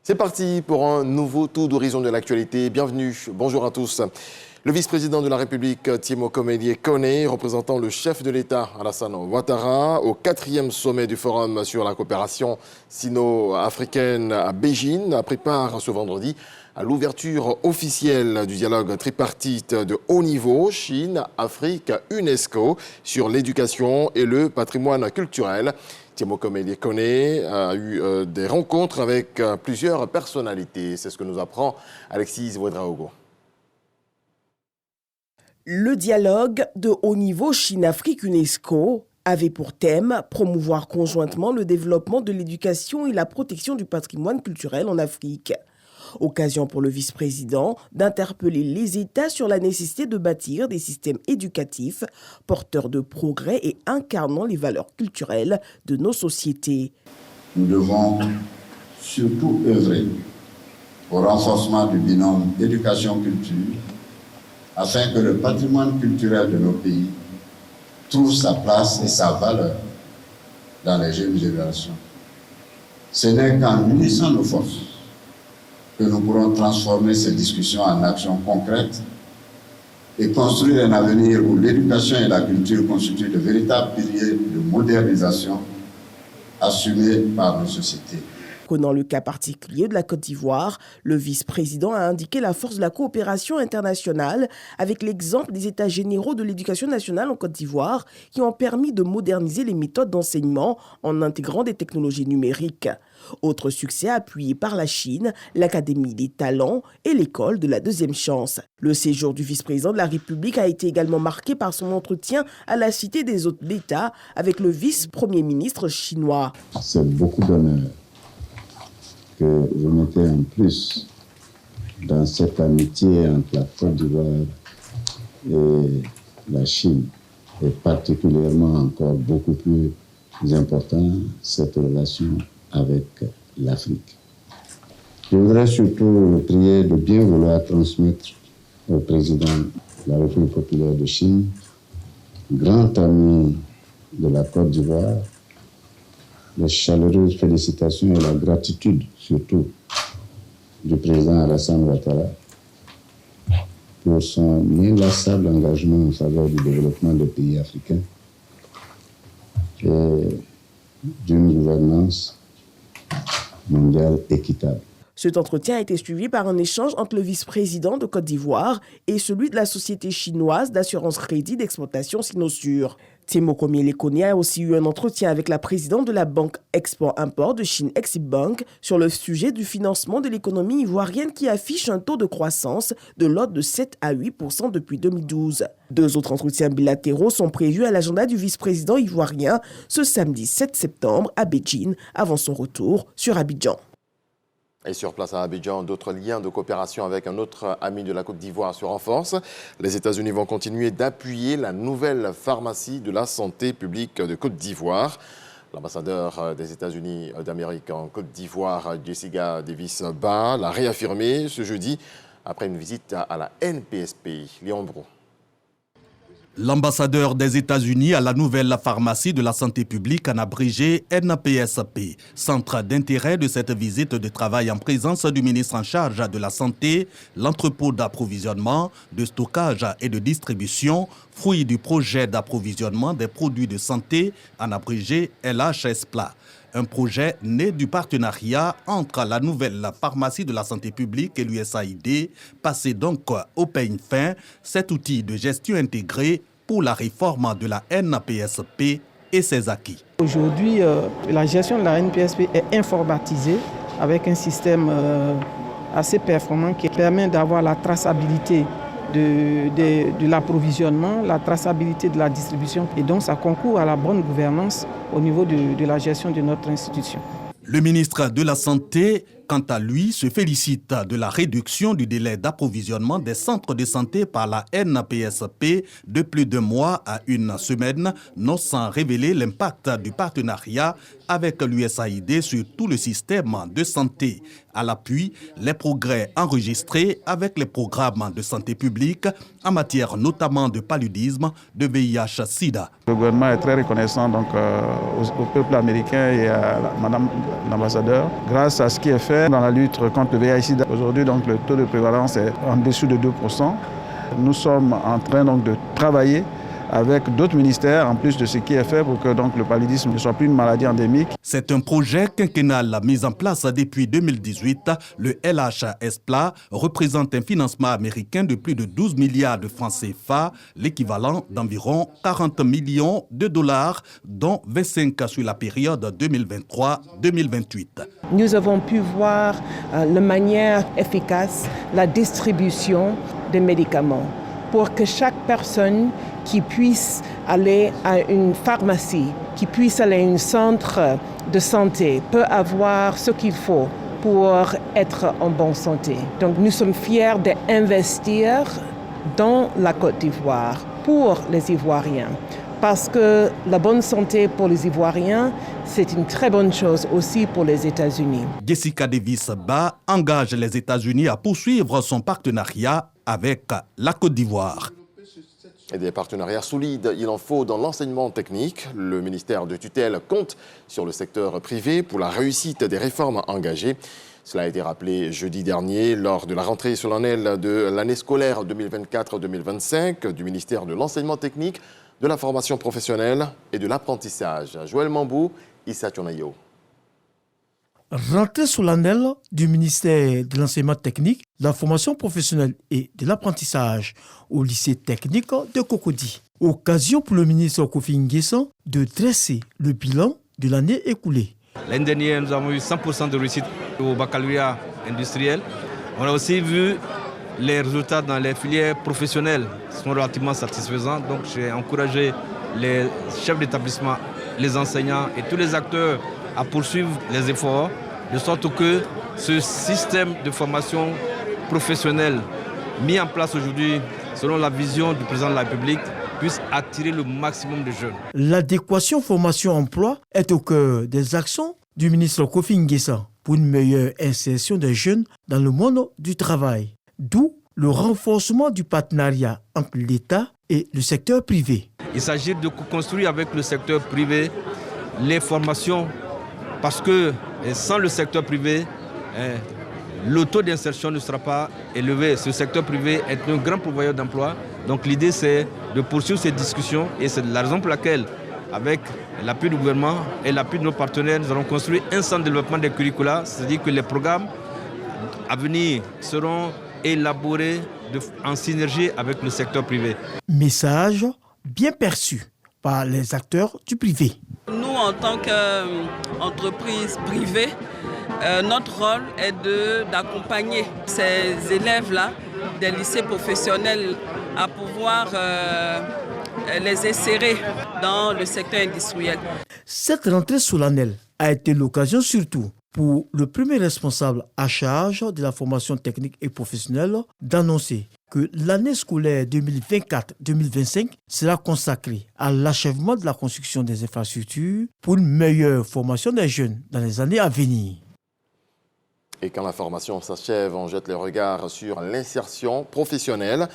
C'est parti pour un nouveau tour d'horizon de l'actualité. Bienvenue, bonjour à tous. Le vice-président de la République, Timokomele Kone, représentant le chef de l'État, Alassane Ouattara, au 4e sommet du Forum sur la coopération sino-africaine à Beijing, prépare ce vendredi à l'ouverture officielle du dialogue tripartite de haut niveau Chine, Afrique, UNESCO sur l'éducation et le patrimoine culturel. Timokomele Kone a eu des rencontres avec plusieurs personnalités. C'est ce que nous apprend Alexis Ouedraogo. Le dialogue de haut niveau Chine-Afrique-UNESCO avait pour thème promouvoir conjointement le développement de l'éducation et la protection du patrimoine culturel en Afrique. Occasion pour le vice-président d'interpeller les États sur la nécessité de bâtir des systèmes éducatifs porteurs de progrès et incarnant les valeurs culturelles de nos sociétés. Nous devons surtout œuvrer au renforcement du binôme éducation-culture afin que le patrimoine culturel de nos pays trouve sa place et sa valeur dans les jeunes générations. Ce n'est qu'en unissant nos forces que nous pourrons transformer ces discussions en actions concrètes et construire un avenir où l'éducation et la culture constituent de véritables piliers de modernisation assumés par nos sociétés. Dans le cas particulier de la Côte d'Ivoire, le vice-président a indiqué la force de la coopération internationale avec l'exemple des États généraux de l'éducation nationale en Côte d'Ivoire qui ont permis de moderniser les méthodes d'enseignement en intégrant des technologies numériques. Autre succès appuyé par la Chine, l'Académie des talents et l'école de la deuxième chance. Le séjour du vice-président de la République a été également marqué par son entretien à la Cité des hôtes d'État avec le vice-premier ministre chinois. C'est beaucoup d'honneur que je mettais en plus dans cette amitié entre la Côte d'Ivoire et la Chine, et particulièrement encore beaucoup plus important, cette relation avec l'Afrique. Je voudrais surtout prier de bien vouloir transmettre au président de la République populaire de Chine, grand ami de la Côte d'Ivoire, les chaleureuses félicitations et la gratitude, surtout, du président Alassane Ouattara pour son inlassable engagement en faveur du développement des pays africains et d'une gouvernance mondiale équitable. Cet entretien a été suivi par un échange entre le vice-président de Côte d'Ivoire et celui de la société chinoise d'assurance crédit d'exploitation Sinosure. Timokomele Kone a aussi eu un entretien avec la présidente de la banque Export-Import de Chine Exim Bank sur le sujet du financement de l'économie ivoirienne qui affiche un taux de croissance de l'ordre de 7 à 8% depuis 2012. Deux autres entretiens bilatéraux sont prévus à l'agenda du vice-président ivoirien ce samedi 7 septembre à Beijing avant son retour sur Abidjan. Et sur place à Abidjan, d'autres liens de coopération avec un autre ami de la Côte d'Ivoire se renforcent. Les États-Unis vont continuer d'appuyer la nouvelle pharmacie de la santé publique de Côte d'Ivoire. L'ambassadeur des États-Unis d'Amérique en Côte d'Ivoire, Jessica Davis-Ba, l'a réaffirmé ce jeudi après une visite à la NPSP. Léon Brou. L'ambassadeur des États-Unis à la nouvelle pharmacie de la santé publique, en abrégé NPSP. Centre d'intérêt de cette visite de travail en présence du ministre en charge de la santé, l'entrepôt d'approvisionnement, de stockage et de distribution, fruit du projet d'approvisionnement des produits de santé, en abrégé LHSPLA. Un projet né du partenariat entre la nouvelle pharmacie de la santé publique et l'USAID, passé donc au peigne fin, cet outil de gestion intégrée pour la réforme de la NPSP et ses acquis. Aujourd'hui, la gestion de la NPSP est informatisée avec un système assez performant qui permet d'avoir la traçabilité de l'approvisionnement, la traçabilité de la distribution, et donc ça concourt à la bonne gouvernance au niveau de la gestion de notre institution. Le ministre de la Santé, quant à lui, se félicite de la réduction du délai d'approvisionnement des centres de santé par la NPSP de plus de mois à une semaine, non sans révéler l'impact du partenariat avec l'USAID sur tout le système de santé. À l'appui, les progrès enregistrés avec les programmes de santé publique en matière notamment de paludisme, de VIH-Sida. Le gouvernement est très reconnaissant donc, au peuple américain et à Madame l'ambassadeur grâce à ce qui est fait fait dans la lutte contre le VIH. Aujourd'hui, donc, le taux de prévalence est en dessous de 2%. Nous sommes en train donc, de travailler avec d'autres ministères, en plus de ce qui est fait pour que donc, le paludisme ne soit plus une maladie endémique. C'est un projet quinquennal mis en place depuis 2018. Le LHSPLA représente un financement américain de plus de 12 milliards de francs CFA, l'équivalent d'environ 40 millions de dollars, dont 25 sur la période 2023-2028. Nous avons pu voir de manière efficace la distribution des médicaments pour que chaque personne qui puisse aller à une pharmacie, qui puisse aller à un centre de santé, peut avoir ce qu'il faut pour être en bonne santé. Donc nous sommes fiers d'investir dans la Côte d'Ivoire pour les Ivoiriens. Parce que la bonne santé pour les Ivoiriens, c'est une très bonne chose aussi pour les États-Unis. Jessica Davis-Ba engage les États-Unis à poursuivre son partenariat avec la Côte d'Ivoire. Et des partenariats solides, il en faut dans l'enseignement technique. Le ministère de tutelle compte sur le secteur privé pour la réussite des réformes engagées. Cela a été rappelé jeudi dernier lors de la rentrée solennelle de l'année scolaire 2024-2025 du ministère de l'enseignement technique, de la formation professionnelle et de l'apprentissage. Joël Mambou, Issa Tionayo. Rentrée solennelle du ministère de l'enseignement technique, de la formation professionnelle et de l'apprentissage au lycée technique de Cocody. Occasion pour le ministre Kofi Nguessan de dresser le bilan de l'année écoulée. L'année dernière, nous avons eu 100% de réussite au baccalauréat industriel. On a aussi vu les résultats dans les filières professionnelles sont relativement satisfaisants. Donc j'ai encouragé les chefs d'établissement, les enseignants et tous les acteurs à poursuivre les efforts, de sorte que ce système de formation professionnelle mis en place aujourd'hui, selon la vision du président de la République, puisse attirer le maximum de jeunes. L'adéquation formation-emploi est au cœur des actions du ministre Kofi Nguessan pour une meilleure insertion des jeunes dans le monde du travail. D'où le renforcement du partenariat entre l'État et le secteur privé. Il s'agit de construire avec le secteur privé les formations parce que sans le secteur privé, le taux d'insertion ne sera pas élevé. Ce secteur privé est un grand pourvoyeur d'emplois. Donc l'idée c'est de poursuivre ces discussions et c'est la raison pour laquelle, avec l'appui du gouvernement et l'appui de nos partenaires, nous allons construire un centre de développement des curricula, c'est-à-dire que les programmes à venir seront élaborés en synergie avec le secteur privé. Message bien perçu par les acteurs du privé. Nous, en tant qu'entreprise privée, notre rôle est d'accompagner ces élèves-là des lycées professionnels à pouvoir les insérer dans le secteur industriel. Cette rentrée solennelle a été l'occasion surtout pour le premier responsable à charge de la formation technique et professionnelle d'annoncer que l'année scolaire 2024-2025 sera consacrée à l'achèvement de la construction des infrastructures pour une meilleure formation des jeunes dans les années à venir. Et quand la formation s'achève, on jette les regards sur l'insertion professionnelle.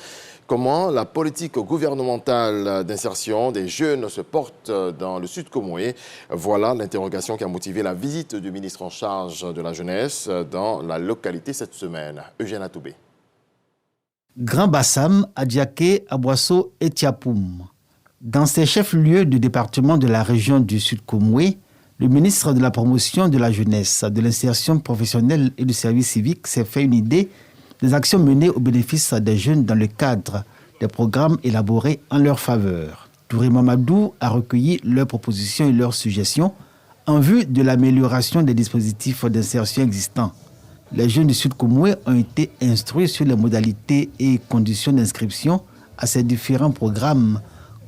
Comment la politique gouvernementale d'insertion des jeunes se porte dans le Sud Comoé? Voilà l'interrogation qui a motivé la visite du ministre en charge de la jeunesse dans la localité cette semaine. Eugène Atoubé. Grand Bassam, Adiaké, Aboasso et Tiapoum. Dans ces chefs-lieux du département de la région du Sud Comoé, le ministre de la Promotion de la jeunesse, de l'insertion professionnelle et du service civique s'est fait une idée des actions menées au bénéfice des jeunes dans le cadre des programmes élaborés en leur faveur. Touré Mamadou a recueilli leurs propositions et leurs suggestions en vue de l'amélioration des dispositifs d'insertion existants. Les jeunes du Sud Comoé ont été instruits sur les modalités et conditions d'inscription à ces différents programmes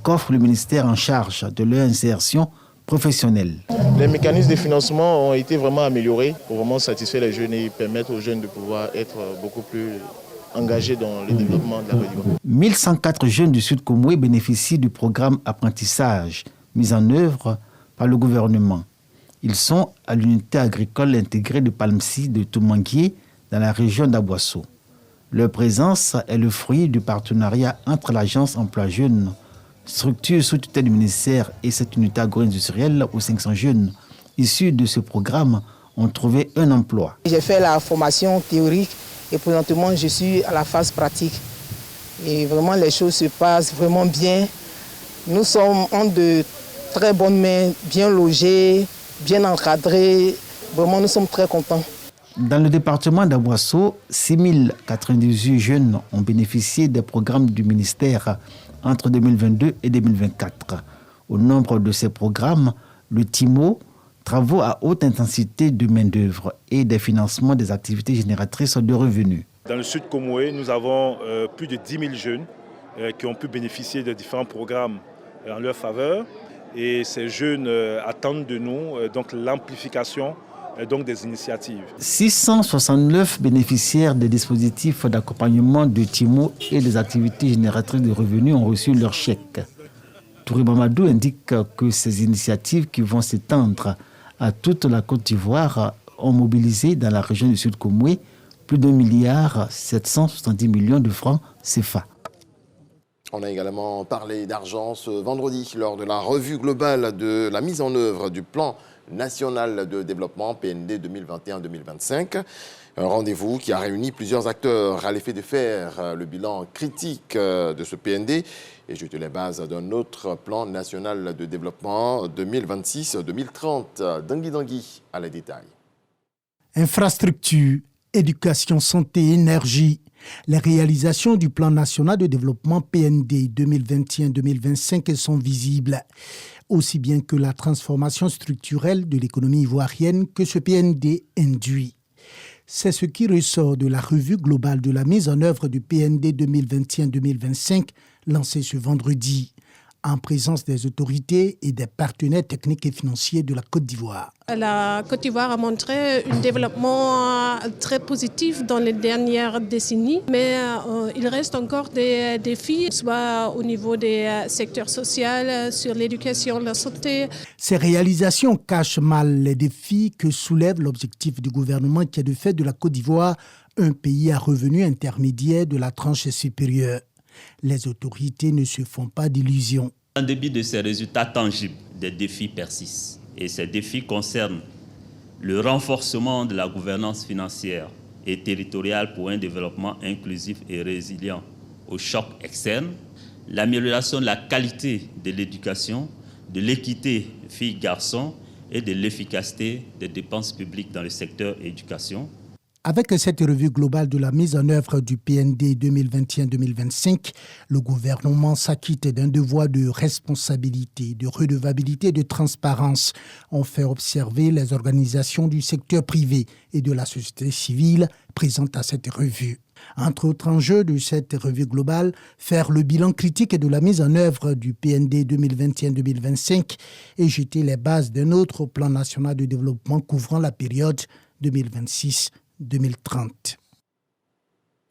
qu'offre le ministère en charge de leur insertion professionnelle. Les mécanismes de financement ont été vraiment améliorés pour vraiment satisfaire les jeunes et permettre aux jeunes de pouvoir être beaucoup plus engagés dans le développement de la Côte d'Ivoire. 1104 jeunes du Sud Comoé bénéficient du programme apprentissage mis en œuvre par le gouvernement. Ils sont à l'unité agricole intégrée de Palmsi de Toumanguier dans la région d'Aboasso. Leur présence est le fruit du partenariat entre l'agence Emploi Jeunes, structure sous tutelle du ministère, et cette unité agro-industrielle aux 500 jeunes issus de ce programme ont trouvé un emploi. J'ai fait la formation théorique et présentement je suis à la phase pratique. Et vraiment les choses se passent vraiment bien. Nous sommes en de très bonnes mains, bien logés, bien encadrés. Vraiment nous sommes très contents. Dans le département d'Aboisseau, 6098 jeunes ont bénéficié des programmes du ministère entre 2022 et 2024. Au nombre de ces programmes, le TIMO, travaux à haute intensité de main-d'œuvre et des financements des activités génératrices de revenus. Dans le sud Comoé, nous avons plus de 10 000 jeunes qui ont pu bénéficier de différents programmes en leur faveur. Et ces jeunes attendent de nous donc l'amplification donc des initiatives. 669 bénéficiaires des dispositifs d'accompagnement de TIMO et des activités génératrices de revenus ont reçu leur chèque. Touré Mamadou indique que ces initiatives qui vont s'étendre à toute la Côte d'Ivoire ont mobilisé dans la région du Sud Comoé plus d'1,770 milliard de francs CFA. On a également parlé d'argent ce vendredi lors de la revue globale de la mise en œuvre du plan national de développement PND 2021-2025. Un rendez-vous qui a réuni plusieurs acteurs à l'effet de faire le bilan critique de ce PND et jeter les bases d'un autre plan national de développement 2026-2030. Dangui a les détails. Infrastructure, éducation, santé, énergie. Les réalisations du plan national de développement PND 2021-2025 sont visibles, aussi bien que la transformation structurelle de l'économie ivoirienne que ce PND induit. C'est ce qui ressort de la revue globale de la mise en œuvre du PND 2021-2025 lancée ce vendredi, en présence des autorités et des partenaires techniques et financiers de la Côte d'Ivoire. La Côte d'Ivoire a montré un développement très positif dans les dernières décennies, mais il reste encore des défis, soit au niveau des secteurs sociaux, sur l'éducation, la santé. Ces réalisations cachent mal les défis que soulève l'objectif du gouvernement qui est de faire de la Côte d'Ivoire un pays à revenus intermédiaires de la tranche supérieure. Les autorités ne se font pas d'illusions. En dépit de ces résultats tangibles, des défis persistent. Et ces défis concernent le renforcement de la gouvernance financière et territoriale pour un développement inclusif et résilient aux chocs externes, l'amélioration de la qualité de l'éducation, de l'équité filles-garçons et de l'efficacité des dépenses publiques dans le secteur éducation. Avec cette revue globale de la mise en œuvre du PND 2021-2025, le gouvernement s'acquitte d'un devoir de responsabilité, de redevabilité et de transparence. On fait observer les organisations du secteur privé et de la société civile présentes à cette revue. Entre autres enjeux de cette revue globale, faire le bilan critique de la mise en œuvre du PND 2021-2025 et jeter les bases d'un autre plan national de développement couvrant la période 2026-2030.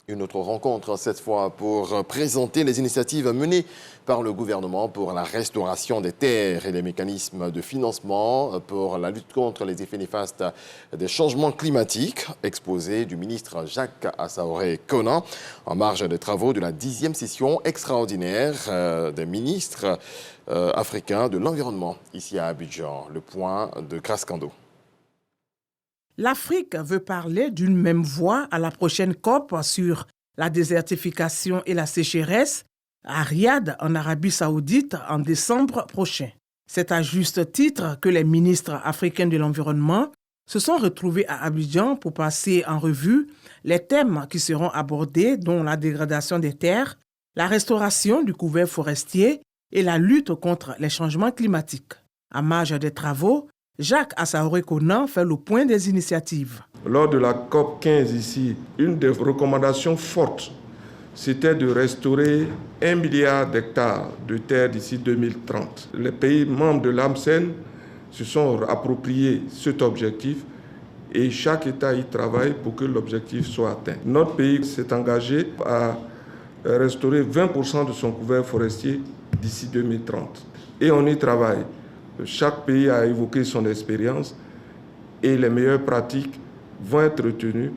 Une autre rencontre, cette fois, pour présenter les initiatives menées par le gouvernement pour la restauration des terres et les mécanismes de financement pour la lutte contre les effets néfastes des changements climatiques, exposé du ministre Jacques Assaoré-Kona en marge des travaux de la 10e session extraordinaire des ministres africains de l'environnement ici à Abidjan. Le point de Grace Kando. L'Afrique veut parler d'une même voix à la prochaine COP sur la désertification et la sécheresse à Riyad, en Arabie Saoudite, en décembre prochain. C'est à juste titre que les ministres africains de l'environnement se sont retrouvés à Abidjan pour passer en revue les thèmes qui seront abordés, dont la dégradation des terres, la restauration du couvert forestier et la lutte contre les changements climatiques. À marge des travaux, Jacques Assaoré-Kona fait le point des initiatives. Lors de la COP 15 ici, une des recommandations fortes, c'était de restaurer 1 milliard d'hectares de terres d'ici 2030. Les pays membres de l'AMCEN se sont appropriés cet objectif et chaque État y travaille pour que l'objectif soit atteint. Notre pays s'est engagé à restaurer 20% de son couvert forestier d'ici 2030 et on y travaille. Chaque pays a évoqué son expérience et les meilleures pratiques vont être retenues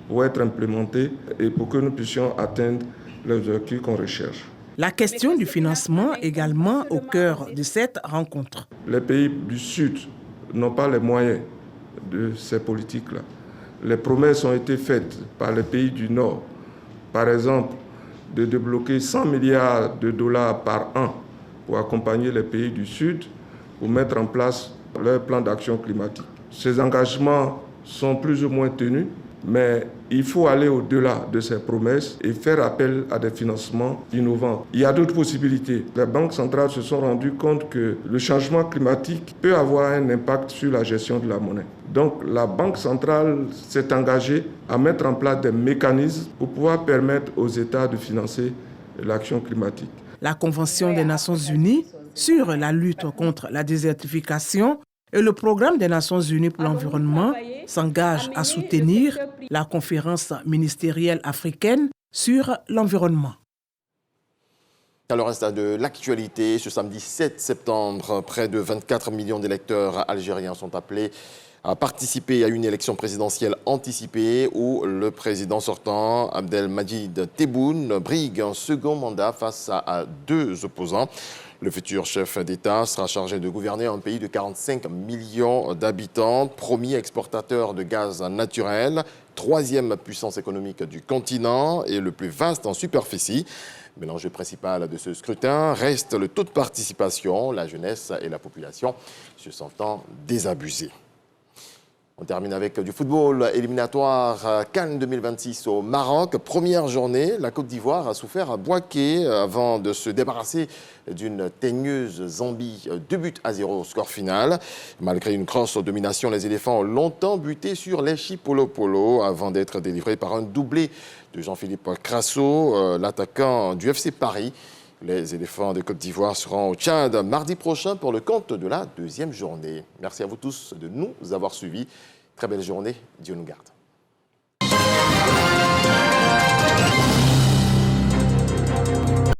pour être implémentées et pour que nous puissions atteindre les objectifs qu'on recherche. La question du financement également au cœur de cette rencontre. Les pays du Sud n'ont pas les moyens de ces politiques-là. Les promesses ont été faites par les pays du Nord, par exemple, de débloquer 100 milliards de dollars par an pour accompagner les pays du Sud pour mettre en place leur plan d'action climatique. Ces engagements sont plus ou moins tenus, mais il faut aller au-delà de ces promesses et faire appel à des financements innovants. Il y a d'autres possibilités. Les banques centrales se sont rendues compte que le changement climatique peut avoir un impact sur la gestion de la monnaie. Donc la Banque centrale s'est engagée à mettre en place des mécanismes pour pouvoir permettre aux États de financer l'action climatique. La Convention des Nations Unies sur la lutte contre la désertification et le Programme des Nations Unies pour l'environnement s'engagent à soutenir la conférence ministérielle africaine sur l'environnement. À le reste de l'actualité, ce samedi 7 septembre, près de 24 millions d'électeurs algériens sont appelés à participer à une élection présidentielle anticipée où le président sortant, Abdelmadjid Tebboune, brigue un second mandat face à deux opposants. Le futur chef d'État sera chargé de gouverner un pays de 45 millions d'habitants, premier exportateur de gaz naturel, troisième puissance économique du continent et le plus vaste en superficie. Mais l'enjeu principal de ce scrutin reste le taux de participation, la jeunesse et la population se sentant désabusés. On termine avec du football éliminatoire CAN 2026 au Maroc. Première journée, la Côte d'Ivoire a souffert à Bouaké avant de se débarrasser d'une teigneuse Zambie. 2-0 au score final. Malgré une grosse domination, les éléphants ont longtemps buté sur les Chipolo avant d'être délivrés par un doublé de Jean-Philippe Crasso, l'attaquant du FC Paris. Les éléphants de Côte d'Ivoire seront au Tchad mardi prochain pour le compte de la deuxième journée. Merci à vous tous de nous avoir suivis. Très belle journée. Dieu nous garde.